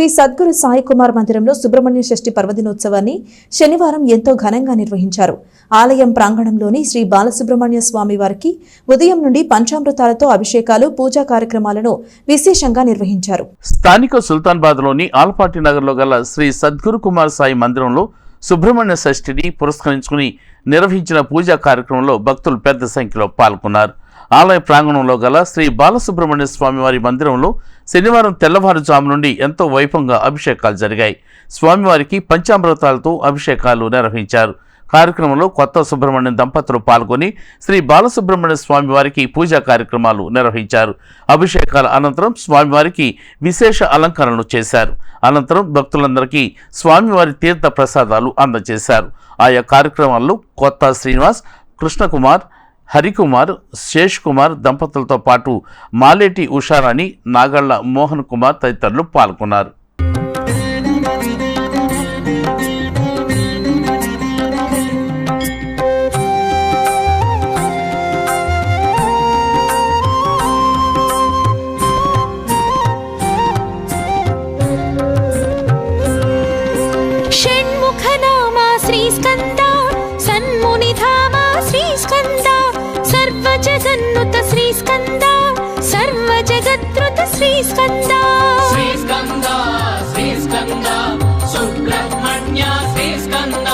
శ్రీ సద్గురు సాయి కుమార్ మందిరంలో సుబ్రహ్మణ్య షష్ఠి పర్వదినోత్సవాన్ని శనివారం ఎంతో ఘనంగా నిర్వహించారు. ఆలయం ప్రాంగణంలోని శ్రీ బాలసుబ్రహ్మణ్య స్వామి వారికి ఉదయం నుండి పంచామృతాలతో అభిషేకాలు, పూజా కార్యక్రమాలను విశేషంగా నిర్వహించారు. స్థానిక సుల్తాన్బాద్లోని ఆల్పాటి నగర్లో గల శ్రీ సద్గురు కుమార్ సాయి మందిరంలో సుబ్రహ్మణ్య షష్ఠిని పురస్కరించుకుని నిర్వహించిన పూజా కార్యక్రమంలో భక్తులు పెద్ద సంఖ్యలో పాల్గొన్నారు. ఆలయ ప్రాంగణంలో గల శ్రీ బాలసుబ్రహ్మణ్య స్వామి వారి మందిరంలో శనివారం తెల్లవారుజాము నుండి ఎంతో వైభవంగా అభిషేకాలు జరిగాయి. స్వామివారికి పంచామృతాలతో అభిషేకాలు నిర్వహించారు. కార్యక్రమంలో కొత్త సుబ్రహ్మణ్యం దంపతులు పాల్గొని శ్రీ బాలసుబ్రహ్మణ్య స్వామి వారికి పూజా కార్యక్రమాలు నిర్వహించారు. అభిషేకాల అనంతరం స్వామివారికి విశేష అలంకరణలు చేశారు. అనంతరం భక్తులందరికీ స్వామివారి తీర్థ ప్రసాదాలు అందజేశారు. ఆయా కార్యక్రమాల్లో కొత్త శ్రీనివాస్, కృష్ణకుమార్, హరికుమార్, శేష్ కుమార్ దంపతులతో పాటు మాలేటి ఉషారాణి, నాగళ్ల మోహన్ కుమార్ తదితరులు పాల్గొన్నారు. జగన్నుత శ్రీ స్కంద, సర్వ జగద్రుత శ్రీ స్కంద, శ్రీ స్కంద, శ్రీ స్కంద, సుబ్రహ్మణ్య శ్రీ స్కంద.